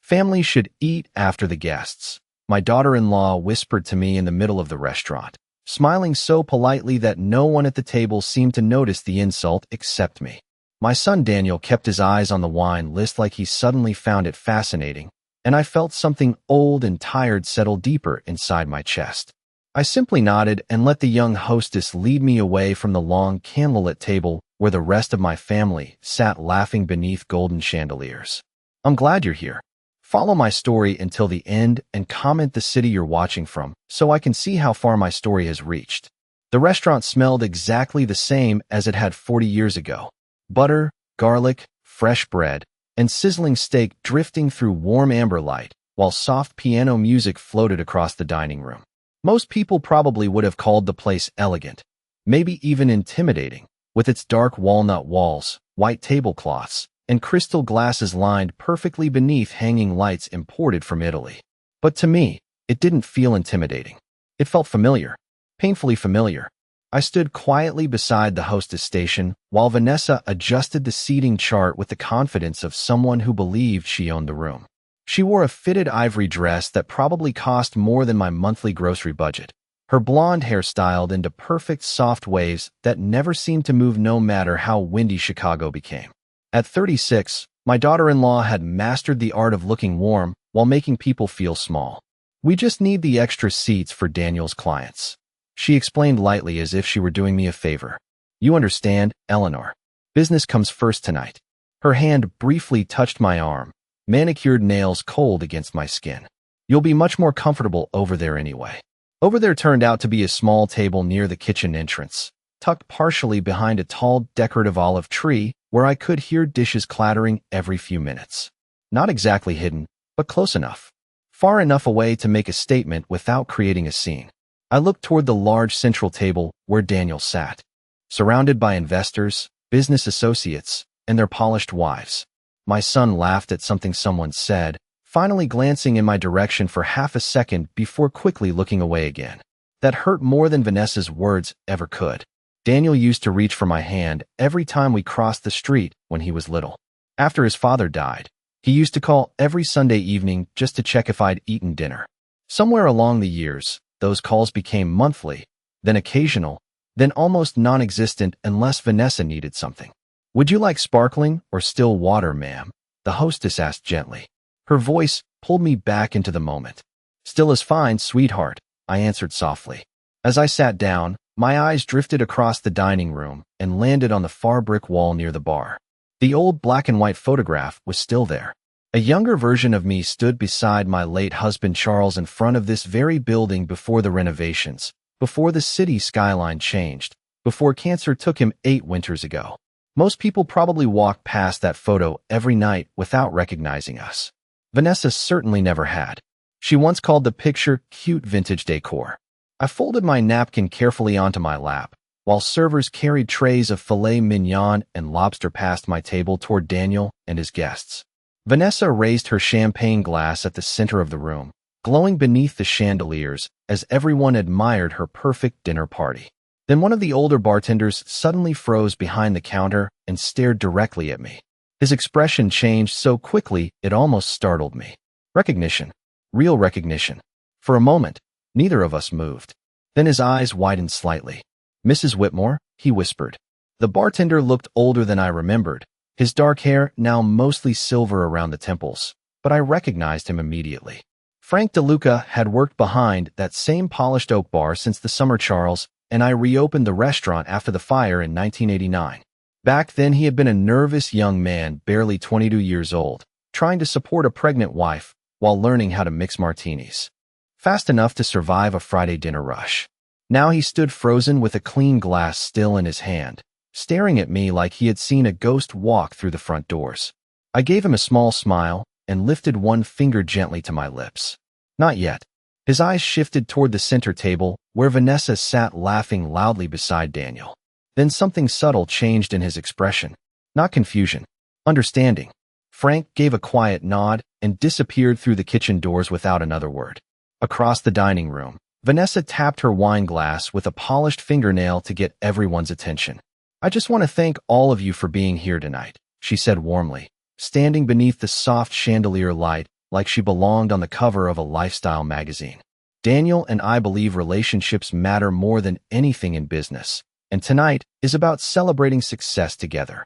Family should eat after the guests, my daughter-in-law whispered to me in the middle of the restaurant, smiling so politely that no one at the table seemed to notice the insult except me. My son Daniel kept his eyes on the wine list like he suddenly found it fascinating, and I felt something old and tired settle deeper inside my chest. I simply nodded and let the young hostess lead me away from the long candlelit table where the rest of my family sat laughing beneath golden chandeliers. I'm glad you're here. Follow my story until the end and comment the city you're watching from so I can see how far my story has reached. The restaurant smelled exactly the same as it had 40 years ago. Butter, garlic, fresh bread, and sizzling steak drifting through warm amber light, while soft piano music floated across the dining room. Most people probably would have called the place elegant, maybe even intimidating, with its dark walnut walls, white tablecloths, and crystal glasses lined perfectly beneath hanging lights imported from Italy. But to me, it didn't feel intimidating. It felt familiar, painfully familiar. I stood quietly beside the hostess station while Vanessa adjusted the seating chart with the confidence of someone who believed she owned the room. She wore a fitted ivory dress that probably cost more than my monthly grocery budget, her blonde hair styled into perfect soft waves that never seemed to move no matter how windy Chicago became. At 36, my daughter-in-law had mastered the art of looking warm while making people feel small. We just need the extra seats for Daniel's clients, she explained lightly as if she were doing me a favor. You understand, Eleanor. Business comes first tonight. Her hand briefly touched my arm, manicured nails cold against my skin. You'll be much more comfortable over there anyway. Over there turned out to be a small table near the kitchen entrance, tucked partially behind a tall decorative olive tree where I could hear dishes clattering every few minutes. Not exactly hidden, but close enough. Far enough away to make a statement without creating a scene. I looked toward the large central table where Daniel sat, surrounded by investors, business associates, and their polished wives. My son laughed at something someone said, finally glancing in my direction for half a second before quickly looking away again. That hurt more than Vanessa's words ever could. Daniel used to reach for my hand every time we crossed the street when he was little. After his father died, he used to call every Sunday evening just to check if I'd eaten dinner. Somewhere along the years, those calls became monthly, then occasional, then almost non-existent unless Vanessa needed something. Would you like sparkling or still water, ma'am? The hostess asked gently. Her voice pulled me back into the moment. Still is fine, sweetheart, I answered softly. As I sat down, my eyes drifted across the dining room and landed on the far brick wall near the bar. The old black and white photograph was still there. A younger version of me stood beside my late husband Charles in front of this very building before the renovations, before the city skyline changed, before cancer took him 8 winters ago. Most people probably walked past that photo every night without recognizing us. Vanessa certainly never had. She once called the picture cute vintage decor. I folded my napkin carefully onto my lap, while servers carried trays of filet mignon and lobster past my table toward Daniel and his guests. Vanessa raised her champagne glass at the center of the room, glowing beneath the chandeliers as everyone admired her perfect dinner party. Then one of the older bartenders suddenly froze behind the counter and stared directly at me. His expression changed so quickly it almost startled me. Recognition. Real recognition. For a moment, neither of us moved. Then his eyes widened slightly. Mrs. Whitmore, he whispered. The bartender looked older than I remembered, his dark hair now mostly silver around the temples, but I recognized him immediately. Frank DeLuca had worked behind that same polished oak bar since the summer Charles and I reopened the restaurant after the fire in 1989. Back then he had been a nervous young man, barely 22 years old, trying to support a pregnant wife while learning how to mix martinis. Fast enough to survive a Friday dinner rush. Now he stood frozen with a clean glass still in his hand, staring at me like he had seen a ghost walk through the front doors. I gave him a small smile and lifted one finger gently to my lips. Not yet. His eyes shifted toward the center table where Vanessa sat laughing loudly beside Daniel. Then something subtle changed in his expression. Not confusion. Understanding. Frank gave a quiet nod and disappeared through the kitchen doors without another word. Across the dining room, Vanessa tapped her wine glass with a polished fingernail to get everyone's attention. I just want to thank all of you for being here tonight, she said warmly, standing beneath the soft chandelier light like she belonged on the cover of a lifestyle magazine. Daniel and I believe relationships matter more than anything in business, and tonight is about celebrating success together.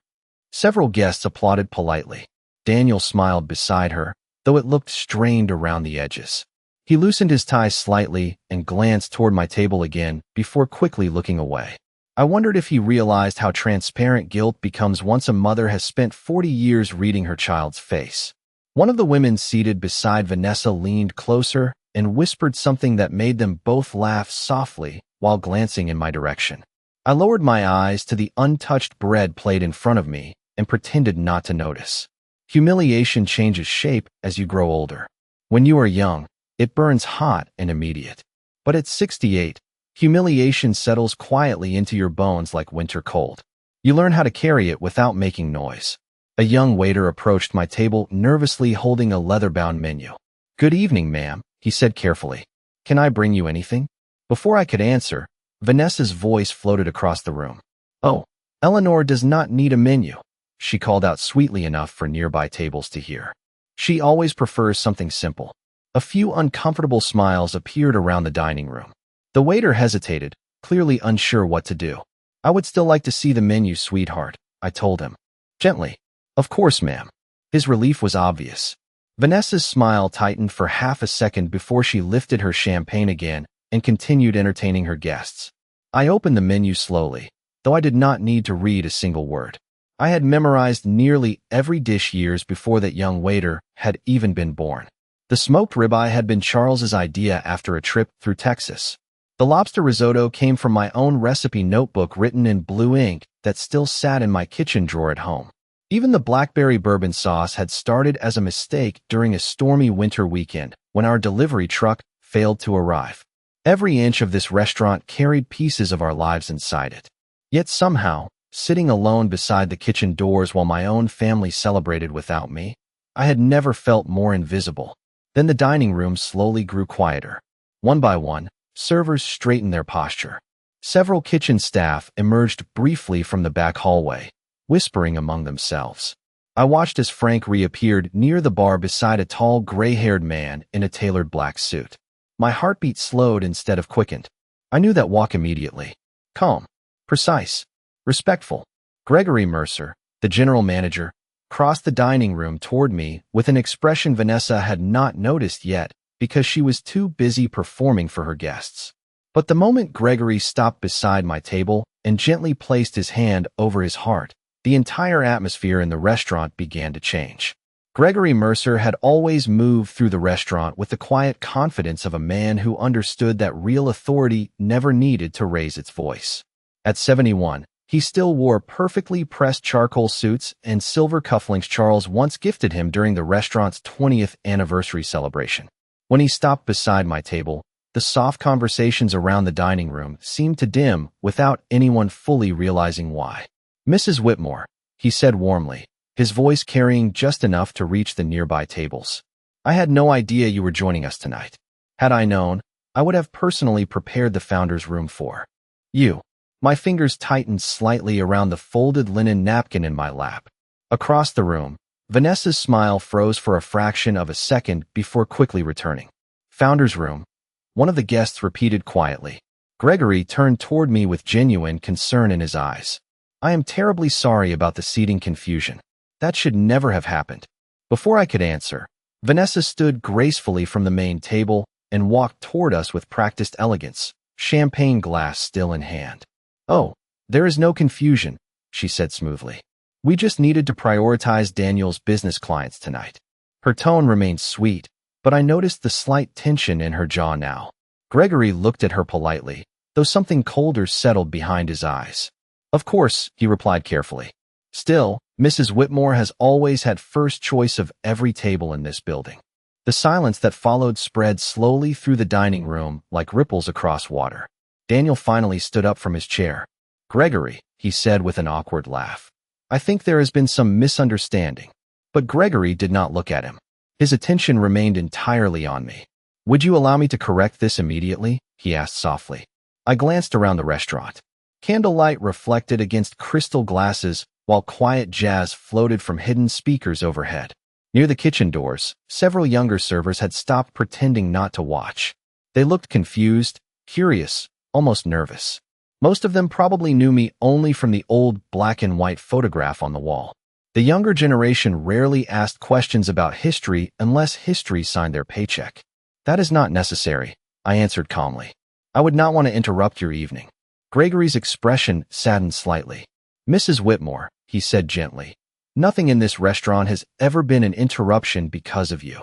Several guests applauded politely. Daniel smiled beside her, though it looked strained around the edges. He loosened his tie slightly and glanced toward my table again before quickly looking away. I wondered if he realized how transparent guilt becomes once a mother has spent 40 years reading her child's face. One of the women seated beside Vanessa leaned closer and whispered something that made them both laugh softly while glancing in my direction. I lowered my eyes to the untouched bread plate in front of me and pretended not to notice. Humiliation changes shape as you grow older. When you are young, it burns hot and immediate. But at 68, humiliation settles quietly into your bones like winter cold. You learn how to carry it without making noise. A young waiter approached my table nervously holding a leather-bound menu. "Good evening, ma'am," he said carefully. "Can I bring you anything?" Before I could answer, Vanessa's voice floated across the room. "Oh, Eleanor does not need a menu," she called out sweetly enough for nearby tables to hear. "She always prefers something simple." A few uncomfortable smiles appeared around the dining room. The waiter hesitated, clearly unsure what to do. "I would still like to see the menu, sweetheart," I told him. Gently. "Of course, ma'am." His relief was obvious. Vanessa's smile tightened for half a second before she lifted her champagne again and continued entertaining her guests. I opened the menu slowly, though I did not need to read a single word. I had memorized nearly every dish years before that young waiter had even been born. The smoked ribeye had been Charles's idea after a trip through Texas. The lobster risotto came from my own recipe notebook written in blue ink that still sat in my kitchen drawer at home. Even the blackberry bourbon sauce had started as a mistake during a stormy winter weekend when our delivery truck failed to arrive. Every inch of this restaurant carried pieces of our lives inside it. Yet somehow, sitting alone beside the kitchen doors while my own family celebrated without me, I had never felt more invisible. Then the dining room slowly grew quieter. One by one, servers straightened their posture. Several kitchen staff emerged briefly from the back hallway, whispering among themselves. I watched as Frank reappeared near the bar beside a tall, gray-haired man in a tailored black suit. My heartbeat slowed instead of quickened. I knew that walk immediately. Calm, precise, respectful. Gregory Mercer, the general manager, crossed the dining room toward me with an expression Vanessa had not noticed yet because she was too busy performing for her guests. But the moment Gregory stopped beside my table and gently placed his hand over his heart, the entire atmosphere in the restaurant began to change. Gregory Mercer had always moved through the restaurant with the quiet confidence of a man who understood that real authority never needed to raise its voice. At 71, he still wore perfectly pressed charcoal suits and silver cufflinks Charles once gifted him during the restaurant's 20th anniversary celebration. When he stopped beside my table, the soft conversations around the dining room seemed to dim without anyone fully realizing why. "Mrs. Whitmore," he said warmly, his voice carrying just enough to reach the nearby tables. "I had no idea you were joining us tonight. Had I known, I would have personally prepared the founder's room for you." My fingers tightened slightly around the folded linen napkin in my lap. Across the room, Vanessa's smile froze for a fraction of a second before quickly returning. "Founder's room," one of the guests repeated quietly. Gregory turned toward me with genuine concern in his eyes. "I am terribly sorry about the seating confusion. That should never have happened." Before I could answer, Vanessa stood gracefully from the main table and walked toward us with practiced elegance, champagne glass still in hand. "Oh, there is no confusion," she said smoothly. "We just needed to prioritize Daniel's business clients tonight." Her tone remained sweet, but I noticed the slight tension in her jaw now. Gregory looked at her politely, though something colder settled behind his eyes. "Of course," he replied carefully. "Still, Mrs. Whitmore has always had first choice of every table in this building." The silence that followed spread slowly through the dining room like ripples across water. Daniel finally stood up from his chair. "Gregory," he said with an awkward laugh, "I think there has been some misunderstanding." But Gregory did not look at him. His attention remained entirely on me. "Would you allow me to correct this immediately?" he asked softly. I glanced around the restaurant. Candlelight reflected against crystal glasses while quiet jazz floated from hidden speakers overhead. Near the kitchen doors, several younger servers had stopped pretending not to watch. They looked confused, curious, almost nervous. Most of them probably knew me only from the old black and white photograph on the wall. The younger generation rarely asked questions about history unless history signed their paycheck. That is not necessary, I answered calmly. I would not want to interrupt your evening. Gregory's expression saddened slightly. Mrs. Whitmore, he said gently, nothing in this restaurant has ever been an interruption because of you.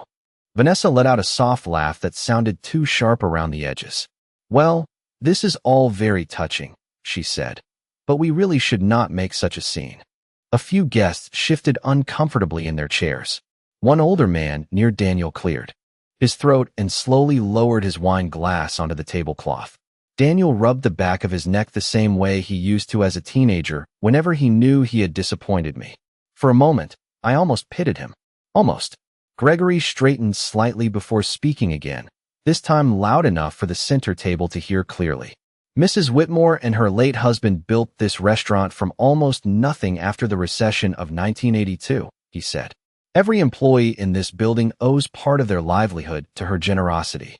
Vanessa let out a soft laugh that sounded too sharp around the edges. Well, this is all very touching, she said, but we really should not make such a scene. A few guests shifted uncomfortably in their chairs. One older man near Daniel cleared his throat and slowly lowered his wine glass onto the tablecloth. Daniel rubbed the back of his neck the same way he used to as a teenager whenever he knew he had disappointed me. For a moment, I almost pitied him. Almost. Gregory straightened slightly before speaking again, this time loud enough for the center table to hear clearly. Mrs. Whitmore and her late husband built this restaurant from almost nothing after the recession of 1982, he said. Every employee in this building owes part of their livelihood to her generosity.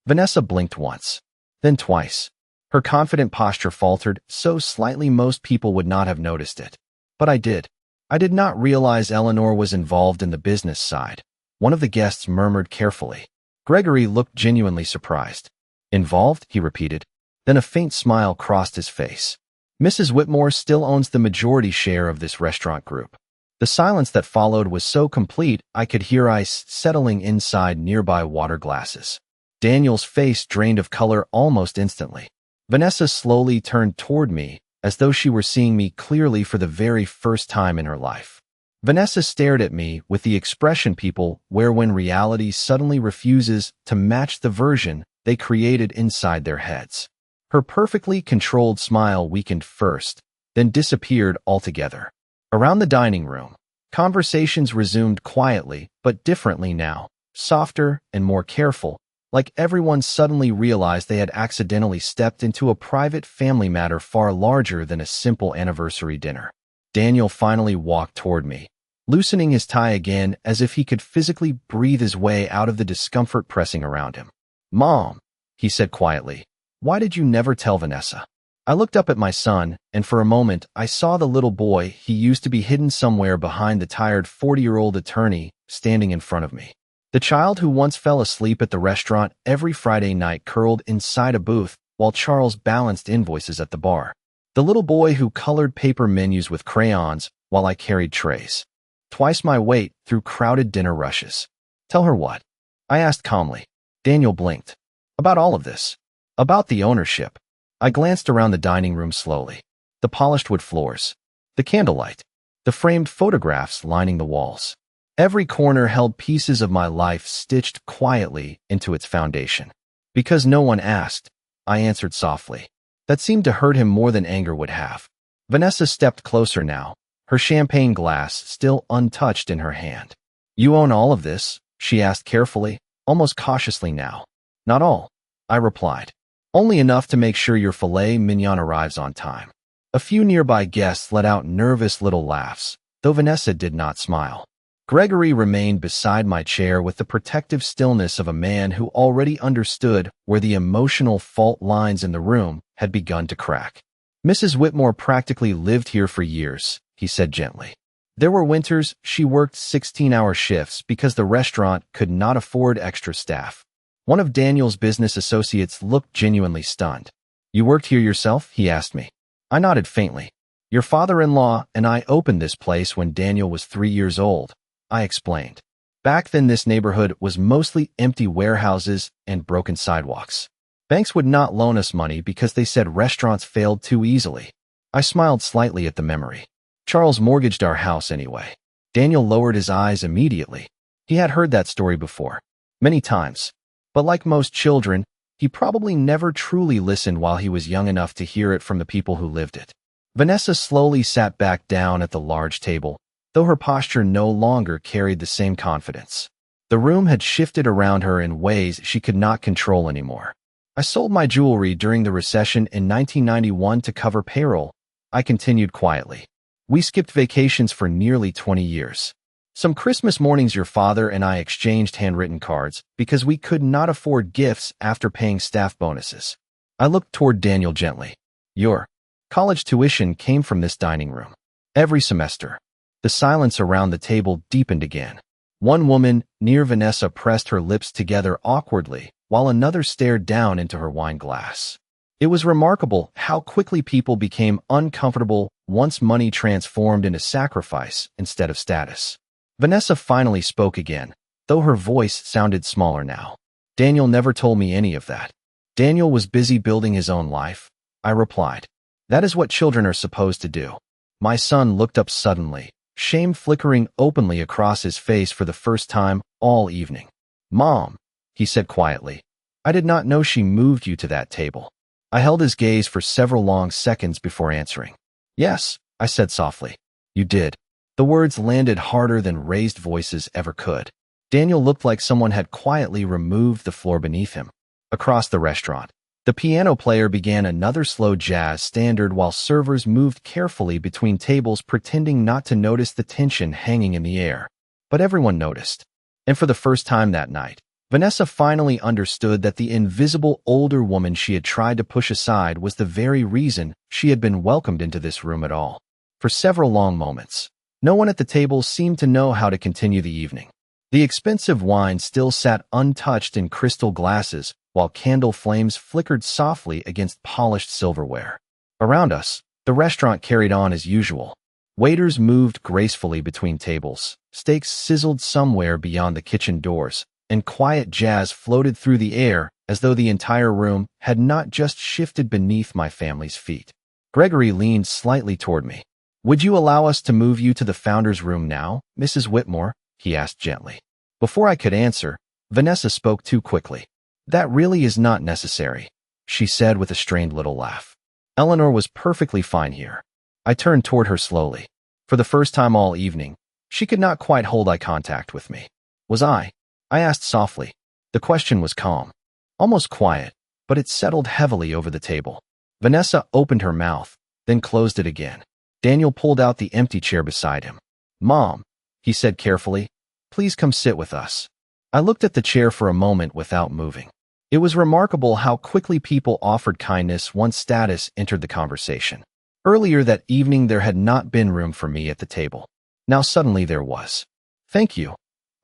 Vanessa blinked once, then twice. Her confident posture faltered so slightly most people would not have noticed it. But I did. I did not realize Eleanor was involved in the business side. One of the guests murmured carefully. Gregory looked genuinely surprised. Involved? He repeated. Then a faint smile crossed his face. Mrs. Whitmore still owns the majority share of this restaurant group. The silence that followed was so complete I could hear ice settling inside nearby water glasses. Daniel's face drained of color almost instantly. Vanessa slowly turned toward me, as though she were seeing me clearly for the very first time in her life. Vanessa stared at me with the expression people wear when reality suddenly refuses to match the version they created inside their heads. Her perfectly controlled smile weakened first, then disappeared altogether. Around the dining room, conversations resumed quietly, but differently now, softer and more careful, like everyone suddenly realized they had accidentally stepped into a private family matter far larger than a simple anniversary dinner. Daniel finally walked toward me, loosening his tie again as if he could physically breathe his way out of the discomfort pressing around him. "Mom," he said quietly. "Why did you never tell Vanessa?" I looked up at my son, and for a moment I saw the little boy he used to be hidden somewhere behind the tired 40-year-old attorney standing in front of me. The child who once fell asleep at the restaurant every Friday night curled inside a booth while Charles balanced invoices at the bar. The little boy who colored paper menus with crayons while I carried trays. Twice my weight through crowded dinner rushes. "Tell her what?" I asked calmly. Daniel blinked. "About all of this. About the ownership." I glanced around the dining room slowly. The polished wood floors. The candlelight. The framed photographs lining the walls. Every corner held pieces of my life stitched quietly into its foundation. "Because no one asked," I answered softly. That seemed to hurt him more than anger would have. Vanessa stepped closer now, her champagne glass still untouched in her hand. "You own all of this?" she asked carefully, almost cautiously now. "Not all," I replied. "Only enough to make sure your filet mignon arrives on time." A few nearby guests let out nervous little laughs, though Vanessa did not smile. Gregory remained beside my chair with the protective stillness of a man who already understood where the emotional fault lines in the room had begun to crack. "Mrs. Whitmore practically lived here for years," he said gently. "There were winters she worked 16-hour shifts because the restaurant could not afford extra staff." One of Daniel's business associates looked genuinely stunned. "You worked here yourself?" he asked me. I nodded faintly. "Your father-in-law and I opened this place when Daniel was 3 years old," I explained. "Back then this neighborhood was mostly empty warehouses and broken sidewalks. Banks would not loan us money because they said restaurants failed too easily." I smiled slightly at the memory. "Charles mortgaged our house anyway." Daniel lowered his eyes immediately. He had heard that story before, many times. But like most children, he probably never truly listened while he was young enough to hear it from the people who lived it. Vanessa slowly sat back down at the large table, though her posture no longer carried the same confidence. The room had shifted around her in ways she could not control anymore. "I sold my jewelry during the recession in 1991 to cover payroll," I continued quietly. "We skipped vacations for nearly 20 years. Some Christmas mornings your father and I exchanged handwritten cards because we could not afford gifts after paying staff bonuses. I looked toward Daniel gently. Your college tuition came from this dining room. Every semester. The silence around the table deepened again. One woman, near Vanessa, pressed her lips together awkwardly, while another stared down into her wine glass. It was remarkable how quickly people became uncomfortable once money transformed into sacrifice instead of status. Vanessa finally spoke again, though her voice sounded smaller now. Daniel never told me any of that. Daniel was busy building his own life, I replied. That is what children are supposed to do. My son looked up suddenly, shame flickering openly across his face for the first time all evening. Mom, he said quietly, I did not know she moved you to that table. I held his gaze for several long seconds before answering. Yes, I said softly. You did. The words landed harder than raised voices ever could. Daniel looked like someone had quietly removed the floor beneath him. Across the restaurant, the piano player began another slow jazz standard while servers moved carefully between tables, pretending not to notice the tension hanging in the air. But everyone noticed. And for the first time that night, Vanessa finally understood that the invisible older woman she had tried to push aside was the very reason she had been welcomed into this room at all. For several long moments, no one at the table seemed to know how to continue the evening. The expensive wine still sat untouched in crystal glasses, while candle flames flickered softly against polished silverware. Around us, the restaurant carried on as usual. Waiters moved gracefully between tables, steaks sizzled somewhere beyond the kitchen doors, and quiet jazz floated through the air as though the entire room had not just shifted beneath my family's feet. Gregory leaned slightly toward me. Would you allow us to move you to the founder's room now, Mrs. Whitmore? He asked gently. Before I could answer, Vanessa spoke too quickly. That really is not necessary, she said with a strained little laugh. Eleanor was perfectly fine here. I turned toward her slowly. For the first time all evening, she could not quite hold eye contact with me. Was I? I asked softly. The question was calm, almost quiet, but it settled heavily over the table. Vanessa opened her mouth, then closed it again. Daniel pulled out the empty chair beside him. Mom, he said carefully, please come sit with us. I looked at the chair for a moment without moving. It was remarkable how quickly people offered kindness once status entered the conversation. Earlier that evening there had not been room for me at the table. Now suddenly there was. Thank you,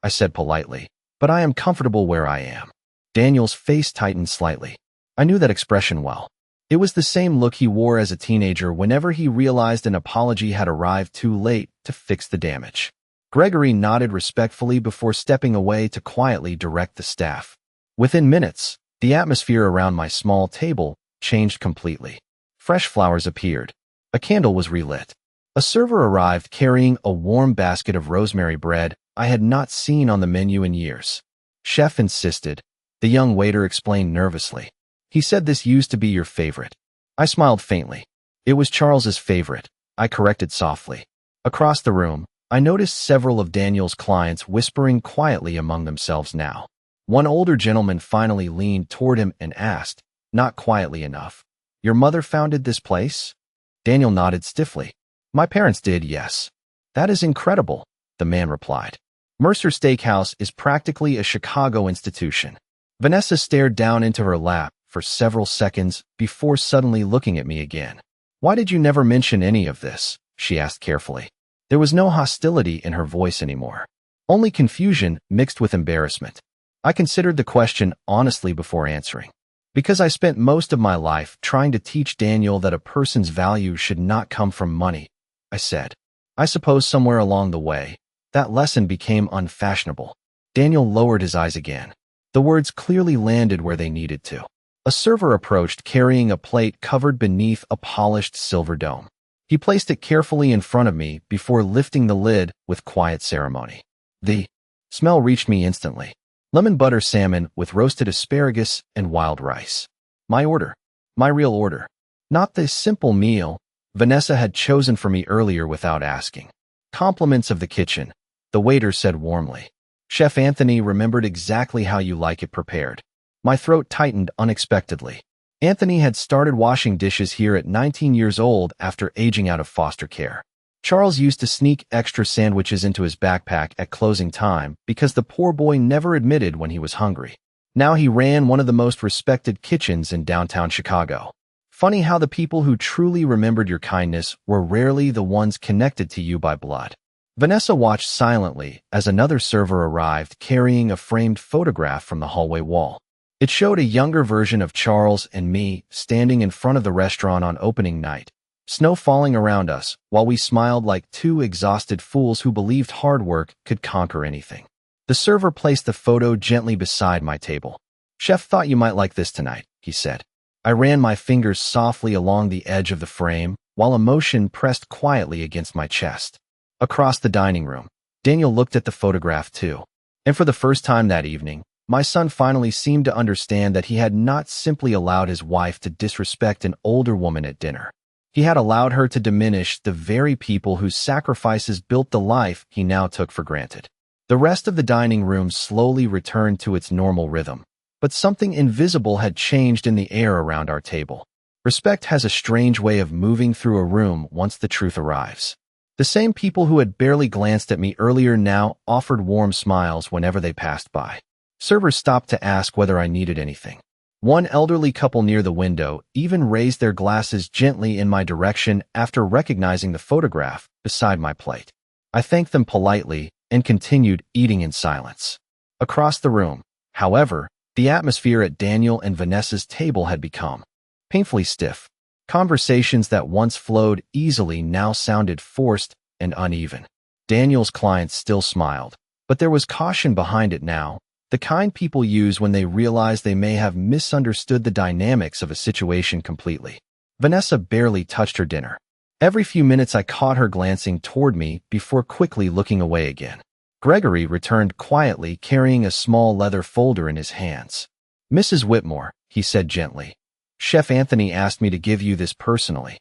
I said politely, but I am comfortable where I am. Daniel's face tightened slightly. I knew that expression well. It was the same look he wore as a teenager whenever he realized an apology had arrived too late to fix the damage. Gregory nodded respectfully before stepping away to quietly direct the staff. Within minutes, the atmosphere around my small table changed completely. Fresh flowers appeared. A candle was relit. A server arrived carrying a warm basket of rosemary bread I had not seen on the menu in years. Chef insisted. The young waiter explained nervously. He said this used to be your favorite. I smiled faintly. It was Charles's favorite, I corrected softly. Across the room, I noticed several of Daniel's clients whispering quietly among themselves now. One older gentleman finally leaned toward him and asked, not quietly enough, Your mother founded this place? Daniel nodded stiffly. My parents did, yes. That is incredible, the man replied. Mercer Steakhouse is practically a Chicago institution. Vanessa stared down into her lap for several seconds before suddenly looking at me again. Why did you never mention any of this? She asked carefully. There was no hostility in her voice anymore. Only confusion mixed with embarrassment. I considered the question honestly before answering. Because I spent most of my life trying to teach Daniel that a person's value should not come from money, I said. I suppose somewhere along the way, that lesson became unfashionable. Daniel lowered his eyes again. The words clearly landed where they needed to. A server approached carrying a plate covered beneath a polished silver dome. He placed it carefully in front of me before lifting the lid with quiet ceremony. The smell reached me instantly. Lemon butter salmon with roasted asparagus and wild rice. My order. My real order. Not the simple meal Vanessa had chosen for me earlier without asking. Compliments of the kitchen, the waiter said warmly. Chef Anthony remembered exactly how you like it prepared. My throat tightened unexpectedly. Anthony had started washing dishes here at 19 years old after aging out of foster care. Charles used to sneak extra sandwiches into his backpack at closing time because the poor boy never admitted when he was hungry. Now he ran one of the most respected kitchens in downtown Chicago. Funny how the people who truly remembered your kindness were rarely the ones connected to you by blood. Vanessa watched silently as another server arrived carrying a framed photograph from the hallway wall. It showed a younger version of Charles and me standing in front of the restaurant on opening night, snow falling around us while we smiled like two exhausted fools who believed hard work could conquer anything. The server placed the photo gently beside my table. "Chef thought you might like this tonight," he said. I ran my fingers softly along the edge of the frame while emotion pressed quietly against my chest. Across the dining room, Daniel looked at the photograph too. And for the first time that evening, my son finally seemed to understand that he had not simply allowed his wife to disrespect an older woman at dinner. He had allowed her to diminish the very people whose sacrifices built the life he now took for granted. The rest of the dining room slowly returned to its normal rhythm, but something invisible had changed in the air around our table. Respect has a strange way of moving through a room once the truth arrives. The same people who had barely glanced at me earlier now offered warm smiles whenever they passed by. Servers stopped to ask whether I needed anything. One elderly couple near the window even raised their glasses gently in my direction after recognizing the photograph beside my plate. I thanked them politely and continued eating in silence. Across the room, however, the atmosphere at Daniel and Vanessa's table had become painfully stiff. Conversations that once flowed easily now sounded forced and uneven. Daniel's clients still smiled, but there was caution behind it now, the kind people use when they realize they may have misunderstood the dynamics of a situation completely. Vanessa barely touched her dinner. Every few minutes I caught her glancing toward me before quickly looking away again. Gregory returned quietly carrying a small leather folder in his hands. "Mrs. Whitmore," he said gently. "Chef Anthony asked me to give you this personally."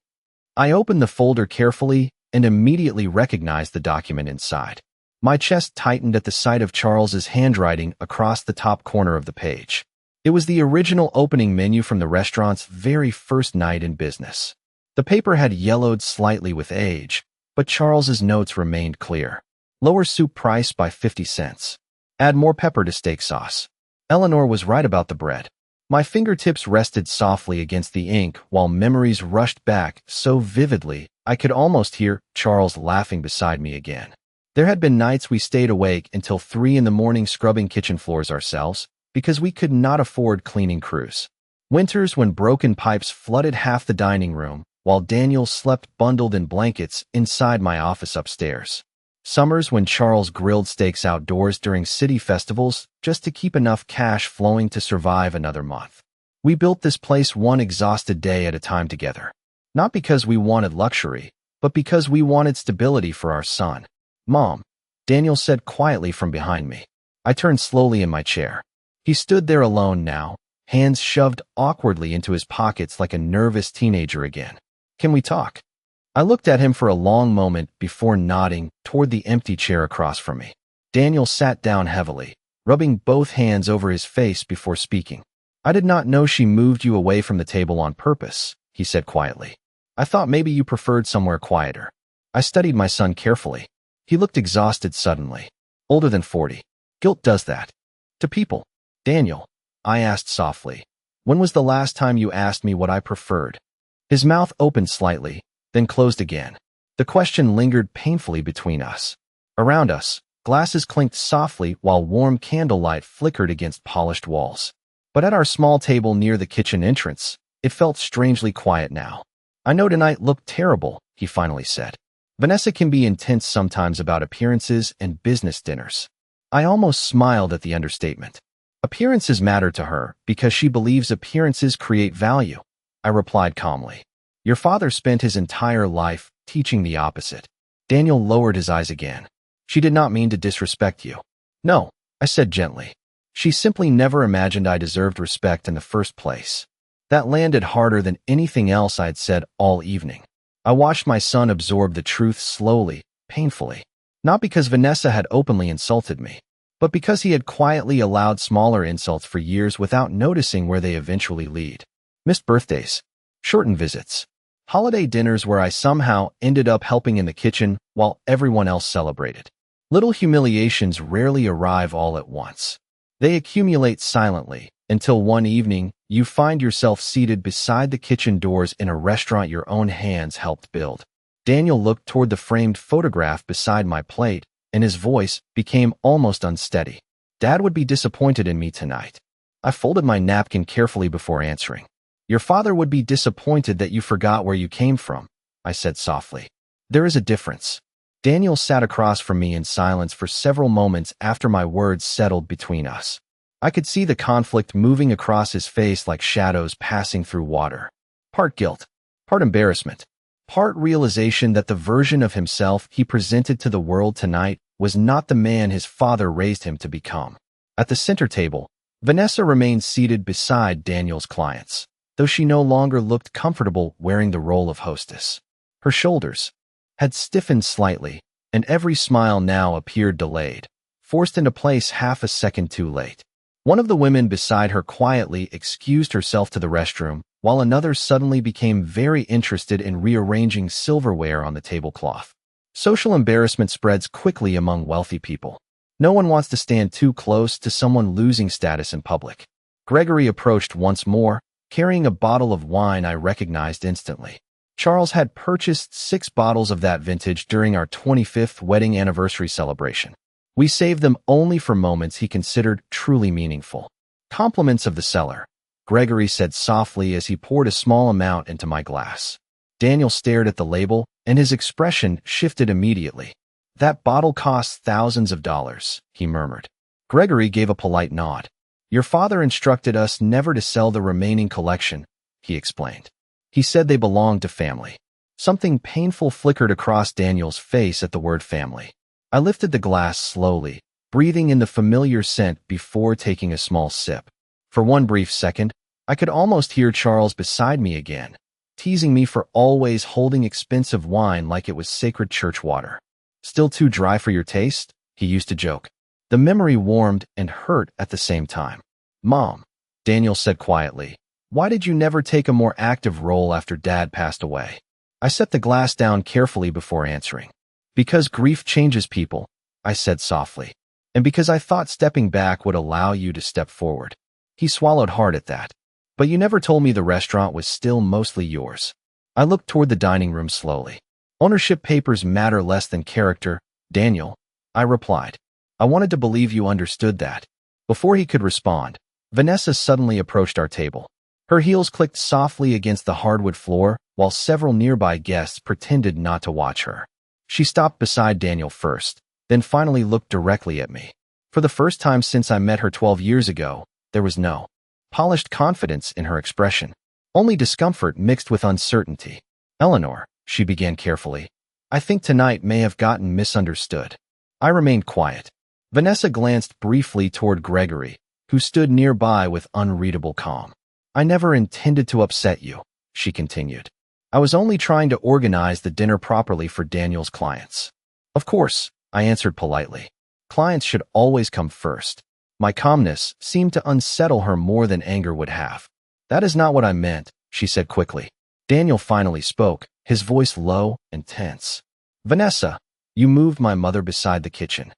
I opened the folder carefully and immediately recognized the document inside. My chest tightened at the sight of Charles's handwriting across the top corner of the page. It was the original opening menu from the restaurant's very first night in business. The paper had yellowed slightly with age, but Charles's notes remained clear. Lower soup price by 50 cents. Add more pepper to steak sauce. Eleanor was right about the bread. My fingertips rested softly against the ink while memories rushed back so vividly I could almost hear Charles laughing beside me again. There had been nights we stayed awake until 3 in the morning scrubbing kitchen floors ourselves because we could not afford cleaning crews. Winters when broken pipes flooded half the dining room while Daniel slept bundled in blankets inside my office upstairs. Summers when Charles grilled steaks outdoors during city festivals just to keep enough cash flowing to survive another month. We built this place one exhausted day at a time together. Not because we wanted luxury, but because we wanted stability for our son. "Mom," Daniel said quietly from behind me. I turned slowly in my chair. He stood there alone now, hands shoved awkwardly into his pockets like a nervous teenager again. "Can we talk?" I looked at him for a long moment before nodding toward the empty chair across from me. Daniel sat down heavily, rubbing both hands over his face before speaking. "I did not know she moved you away from the table on purpose," he said quietly. "I thought maybe you preferred somewhere quieter." I studied my son carefully. He looked exhausted suddenly. Older than 40. Guilt does that. To people. "Daniel," I asked softly, "when was the last time you asked me what I preferred?" His mouth opened slightly, then closed again. The question lingered painfully between us. Around us, glasses clinked softly while warm candlelight flickered against polished walls. But at our small table near the kitchen entrance, it felt strangely quiet now. "I know tonight looked terrible," he finally said. "Vanessa can be intense sometimes about appearances and business dinners." I almost smiled at the understatement. "Appearances matter to her because she believes appearances create value," I replied calmly. "Your father spent his entire life teaching the opposite." Daniel lowered his eyes again. "She did not mean to disrespect you." "No," I said gently. "She simply never imagined I deserved respect in the first place." That landed harder than anything else I had said all evening. I watched my son absorb the truth slowly, painfully. Not because Vanessa had openly insulted me, but because he had quietly allowed smaller insults for years without noticing where they eventually lead. Missed birthdays, shortened visits, Holiday dinners where I somehow ended up helping in the kitchen while everyone else celebrated. Little humiliations rarely arrive all at once. They accumulate silently until one evening you find yourself seated beside the kitchen doors in a restaurant your own hands helped build. Daniel looked toward the framed photograph beside my plate, and his voice became almost unsteady. Dad would be disappointed in me tonight. I folded my napkin carefully before answering. Your father would be disappointed that you forgot where you came from, I said softly. There is a difference. Daniel sat across from me in silence for several moments after my words settled between us. I could see the conflict moving across his face like shadows passing through water. Part guilt, part embarrassment, part realization that the version of himself he presented to the world tonight was not the man his father raised him to become. At the center table, Vanessa remained seated beside Daniel's clients, though she no longer looked comfortable wearing the role of hostess. Her shoulders had stiffened slightly, and every smile now appeared delayed, forced into place half a second too late. One of the women beside her quietly excused herself to the restroom, while another suddenly became very interested in rearranging silverware on the tablecloth. Social embarrassment spreads quickly among wealthy people. No one wants to stand too close to someone losing status in public. Gregory approached once more, carrying a bottle of wine I recognized instantly. Charles had purchased 6 bottles of that vintage during our 25th wedding anniversary celebration. We saved them only for moments he considered truly meaningful. Compliments of the cellar, Gregory said softly as he poured a small amount into my glass. Daniel stared at the label, and his expression shifted immediately. That bottle costs thousands of dollars, he murmured. Gregory gave a polite nod. Your father instructed us never to sell the remaining collection, he explained. He said they belonged to family. Something painful flickered across Daniel's face at the word family. I lifted the glass slowly, breathing in the familiar scent before taking a small sip. For one brief second, I could almost hear Charles beside me again, teasing me for always holding expensive wine like it was sacred church water. Still too dry for your taste? He used to joke. The memory warmed and hurt at the same time. Mom, Daniel said quietly, why did you never take a more active role after Dad passed away? I set the glass down carefully before answering. Because grief changes people, I said softly, and because I thought stepping back would allow you to step forward. He swallowed hard at that. But you never told me the restaurant was still mostly yours. I looked toward the dining room slowly. Ownership papers matter less than character, Daniel, I replied. I wanted to believe you understood that. Before he could respond, Vanessa suddenly approached our table. Her heels clicked softly against the hardwood floor, while several nearby guests pretended not to watch her. She stopped beside Daniel first, then finally looked directly at me. For the first time since I met her 12 years ago, there was no polished confidence in her expression, only discomfort mixed with uncertainty. Eleanor, she began carefully, I think tonight may have gotten misunderstood. I remained quiet. Vanessa glanced briefly toward Gregory, who stood nearby with unreadable calm. I never intended to upset you, she continued. I was only trying to organize the dinner properly for Daniel's clients. Of course, I answered politely. Clients should always come first. My calmness seemed to unsettle her more than anger would have. That is not what I meant, she said quickly. Daniel finally spoke, his voice low and tense. Vanessa, you moved my mother beside the kitchen.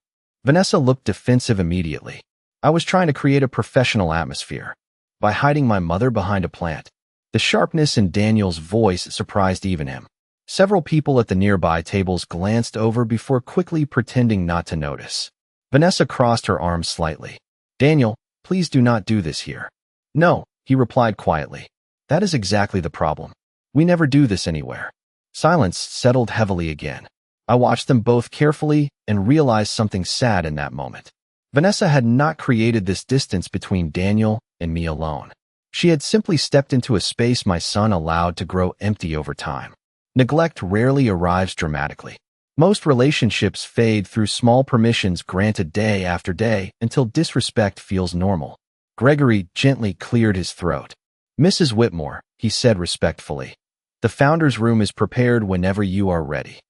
Vanessa looked defensive immediately. I was trying to create a professional atmosphere by hiding my mother behind a plant. The sharpness in Daniel's voice surprised even him. Several people at the nearby tables glanced over before quickly pretending not to notice. Vanessa crossed her arms slightly. Daniel, please do not do this here. No, he replied quietly. That is exactly the problem. We never do this anywhere. Silence settled heavily again. I watched them both carefully and realized something sad in that moment. Vanessa had not created this distance between Daniel and me alone. She had simply stepped into a space my son allowed to grow empty over time. Neglect rarely arrives dramatically. Most relationships fade through small permissions granted day after day until disrespect feels normal. Gregory gently cleared his throat. Mrs. Whitmore, he said respectfully, the founder's room is prepared whenever you are ready.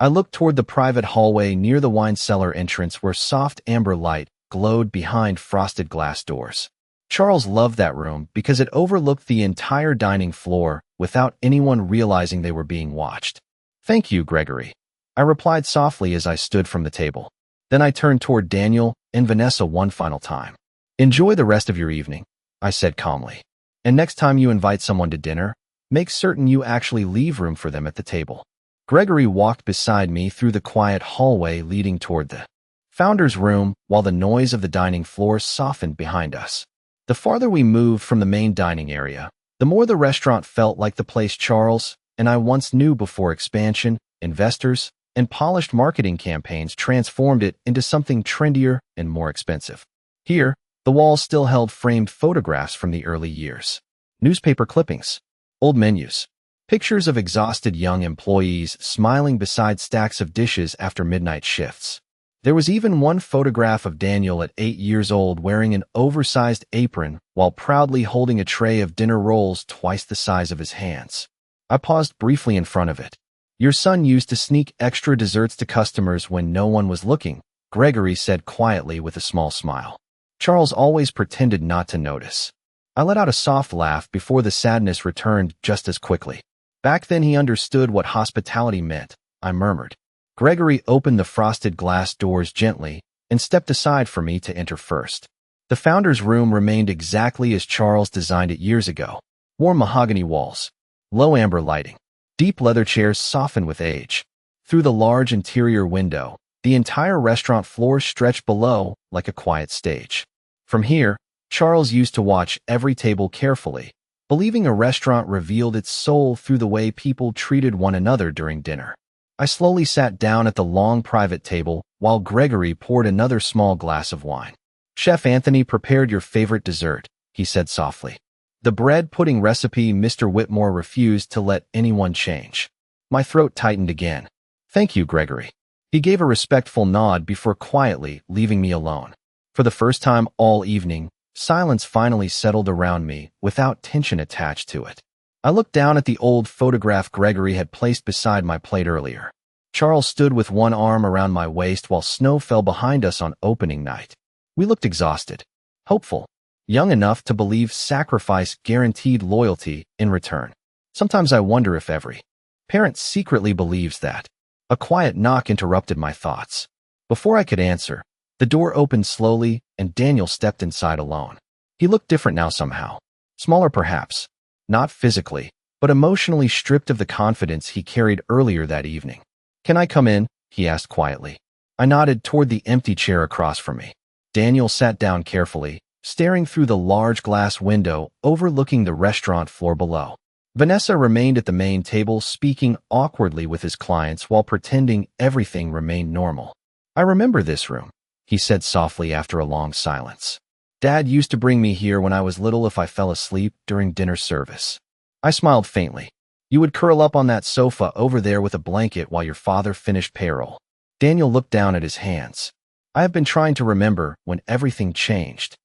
I looked toward the private hallway near the wine cellar entrance where soft amber light glowed behind frosted glass doors. Charles loved that room because it overlooked the entire dining floor without anyone realizing they were being watched. "Thank you, Gregory," I replied softly as I stood from the table. Then I turned toward Daniel and Vanessa one final time. "Enjoy the rest of your evening," I said calmly. "And next time you invite someone to dinner, make certain you actually leave room for them at the table." Gregory walked beside me through the quiet hallway leading toward the founder's room while the noise of the dining floor softened behind us. The farther we moved from the main dining area, the more the restaurant felt like the place Charles and I once knew before expansion, investors, and polished marketing campaigns transformed it into something trendier and more expensive. Here, the walls still held framed photographs from the early years, newspaper clippings, old menus, pictures of exhausted young employees smiling beside stacks of dishes after midnight shifts. There was even one photograph of Daniel at 8 years old wearing an oversized apron while proudly holding a tray of dinner rolls twice the size of his hands. I paused briefly in front of it. "Your son used to sneak extra desserts to customers when no one was looking," Gregory said quietly with a small smile. Charles always pretended not to notice. I let out a soft laugh before the sadness returned just as quickly. "Back then he understood what hospitality meant," I murmured. Gregory opened the frosted glass doors gently and stepped aside for me to enter first. The founder's room remained exactly as Charles designed it years ago. Warm mahogany walls, low amber lighting, deep leather chairs softened with age. Through the large interior window, the entire restaurant floor stretched below like a quiet stage. From here, Charles used to watch every table carefully, believing a restaurant revealed its soul through the way people treated one another during dinner. I slowly sat down at the long private table while Gregory poured another small glass of wine. "Chef Anthony prepared your favorite dessert," he said softly. "The bread pudding recipe Mr. Whitmore refused to let anyone change." My throat tightened again. "Thank you, Gregory." He gave a respectful nod before quietly leaving me alone. For the first time all evening, silence finally settled around me without tension attached to it. I looked down at the old photograph Gregory had placed beside my plate earlier. Charles stood with one arm around my waist while snow fell behind us on opening night. We looked exhausted, hopeful, young enough to believe sacrifice guaranteed loyalty in return. Sometimes I wonder if every parent secretly believes that. A quiet knock interrupted my thoughts. Before I could answer, the door opened slowly and Daniel stepped inside alone. He looked different now somehow. Smaller perhaps. Not physically, but emotionally stripped of the confidence he carried earlier that evening. "Can I come in?" he asked quietly. I nodded toward the empty chair across from me. Daniel sat down carefully, staring through the large glass window overlooking the restaurant floor below. Vanessa remained at the main table speaking awkwardly with his clients while pretending everything remained normal. "I remember this room," he said softly after a long silence. "Dad used to bring me here when I was little if I fell asleep during dinner service." I smiled faintly. "You would curl up on that sofa over there with a blanket while your father finished payroll." Daniel looked down at his hands. "I have been trying to remember when everything changed."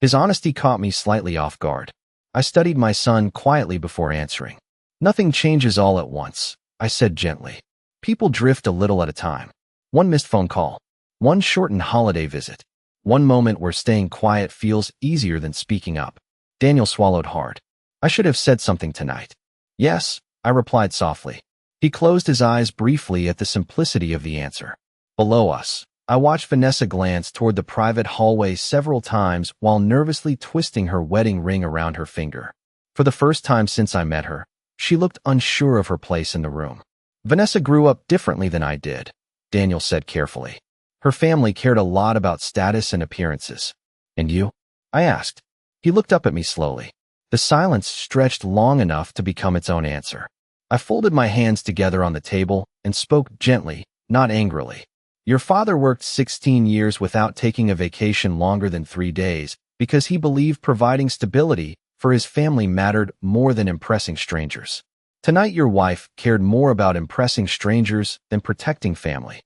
His honesty caught me slightly off guard. I studied my son quietly before answering. "Nothing changes all at once," I said gently. "People drift a little at a time. One missed phone call, one shortened holiday visit, one moment where staying quiet feels easier than speaking up." Daniel swallowed hard. "I should have said something tonight." "Yes," I replied softly. He closed his eyes briefly at the simplicity of the answer. Below us, I watched Vanessa glance toward the private hallway several times while nervously twisting her wedding ring around her finger. For the first time since I met her, she looked unsure of her place in the room. "Vanessa grew up differently than I did," Daniel said carefully. "Her family cared a lot about status and appearances." "And you?" I asked. He looked up at me slowly. The silence stretched long enough to become its own answer. I folded my hands together on the table and spoke gently, not angrily. "Your father worked 16 years without taking a vacation longer than 3 days because he believed providing stability for his family mattered more than impressing strangers. Tonight your wife cared more about impressing strangers than protecting family."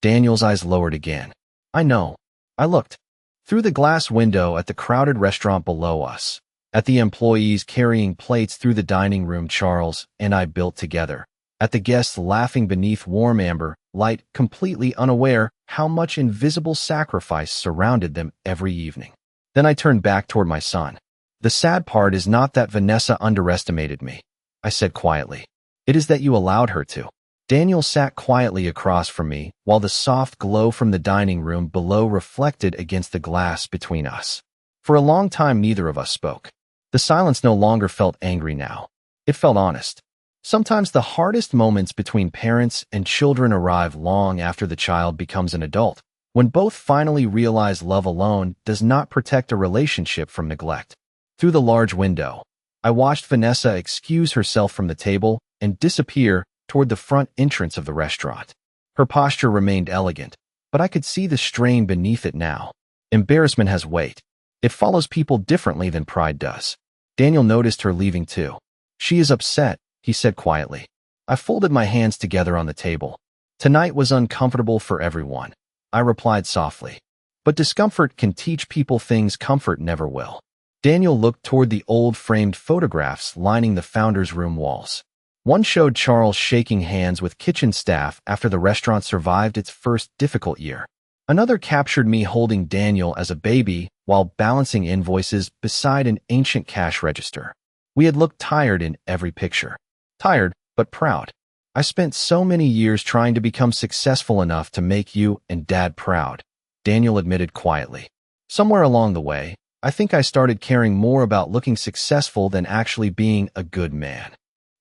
Daniel's eyes lowered again. "I know." I looked through the glass window at the crowded restaurant below us, at the employees carrying plates through the dining room Charles and I built together, at the guests laughing beneath warm amber light, completely unaware how much invisible sacrifice surrounded them every evening. Then I turned back toward my son. The sad part is not that Vanessa underestimated me, I said quietly. It is that you allowed her to. Daniel sat quietly across from me while the soft glow from the dining room below reflected against the glass between us. For a long time, neither of us spoke. The silence no longer felt angry now. It felt honest. Sometimes the hardest moments between parents and children arrive long after the child becomes an adult, when both finally realize love alone does not protect a relationship from neglect. Through the large window, I watched Vanessa excuse herself from the table and disappear toward the front entrance of the restaurant. Her posture remained elegant, but I could see the strain beneath it now. Embarrassment has weight. It follows people differently than pride does. Daniel noticed her leaving too. She is upset, he said quietly. I folded my hands together on the table. Tonight was uncomfortable for everyone, I replied softly. But discomfort can teach people things comfort never will. Daniel looked toward the old framed photographs lining the founder's room walls. One showed Charles shaking hands with kitchen staff after the restaurant survived its first difficult year. Another captured me holding Daniel as a baby while balancing invoices beside an ancient cash register. We had looked tired in every picture. Tired, but proud. I spent so many years trying to become successful enough to make you and Dad proud, Daniel admitted quietly. Somewhere along the way, I think I started caring more about looking successful than actually being a good man.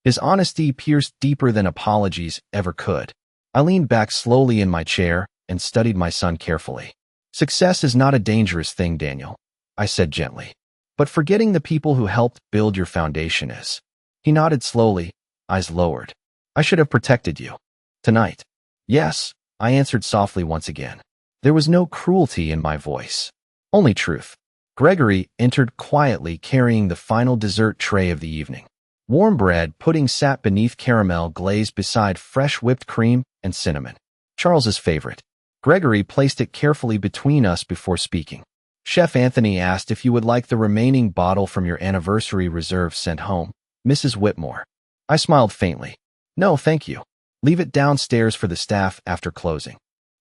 His honesty pierced deeper than apologies ever could. I leaned back slowly in my chair and studied my son carefully. Success is not a dangerous thing, Daniel, I said gently. But forgetting the people who helped build your foundation is. He nodded slowly, eyes lowered. I should have protected you. Tonight. Yes, I answered softly once again. There was no cruelty in my voice. Only truth. Gregory entered quietly carrying the final dessert tray of the evening. Warm bread pudding sat beneath caramel glazed beside fresh whipped cream and cinnamon. Charles's favorite. Gregory placed it carefully between us before speaking. Chef Anthony asked if you would like the remaining bottle from your anniversary reserve sent home, Mrs. Whitmore. I smiled faintly. No, thank you. Leave it downstairs for the staff after closing.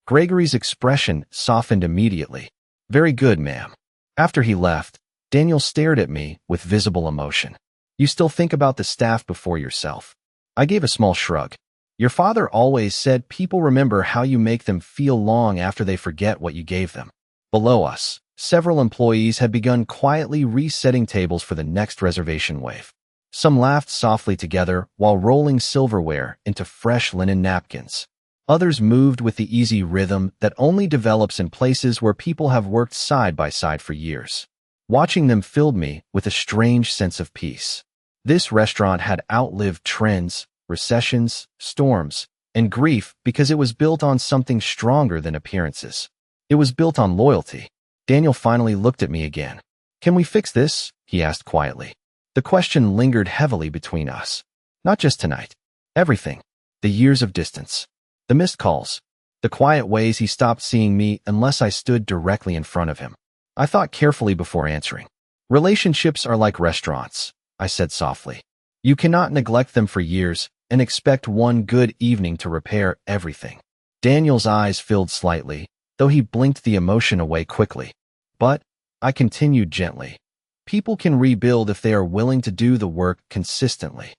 Gregory's expression softened immediately. Very good, ma'am. After he left, Daniel stared at me with visible emotion. You still think about the staff before yourself. I gave a small shrug. Your father always said people remember how you make them feel long after they forget what you gave them. Below us, several employees had begun quietly resetting tables for the next reservation wave. Some laughed softly together while rolling silverware into fresh linen napkins. Others moved with the easy rhythm that only develops in places where people have worked side by side for years. Watching them filled me with a strange sense of peace. This restaurant had outlived trends, recessions, storms, and grief because it was built on something stronger than appearances. It was built on loyalty. Daniel finally looked at me again. Can we fix this? He asked quietly. The question lingered heavily between us. Not just tonight. Everything. The years of distance. The missed calls. The quiet ways he stopped seeing me unless I stood directly in front of him. I thought carefully before answering. Relationships are like restaurants, I said softly. You cannot neglect them for years and expect one good evening to repair everything. Daniel's eyes filled slightly, though he blinked the emotion away quickly. But, I continued gently, people can rebuild if they are willing to do the work consistently.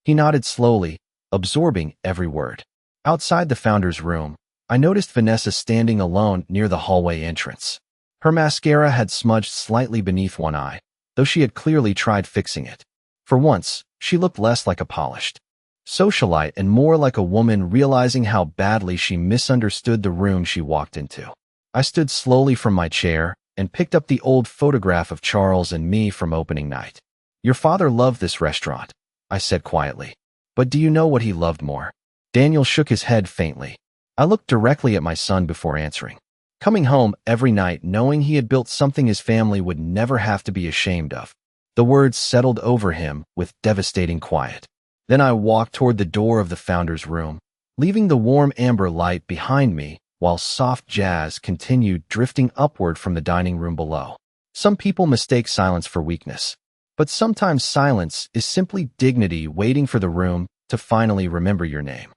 He nodded slowly, absorbing every word. Outside the founder's room, I noticed Vanessa standing alone near the hallway entrance. Her mascara had smudged slightly beneath one eye, though she had clearly tried fixing it. For once, she looked less like a polished socialite and more like a woman realizing how badly she misunderstood the room she walked into. I stood slowly from my chair and picked up the old photograph of Charles and me from opening night. Your father loved this restaurant, I said quietly. But do you know what he loved more? Daniel shook his head faintly. I looked directly at my son before answering. Coming home every night knowing he had built something his family would never have to be ashamed of. The words settled over him with devastating quiet. Then I walked toward the door of the founder's room, leaving the warm amber light behind me while soft jazz continued drifting upward from the dining room below. Some people mistake silence for weakness, but sometimes silence is simply dignity waiting for the room to finally remember your name.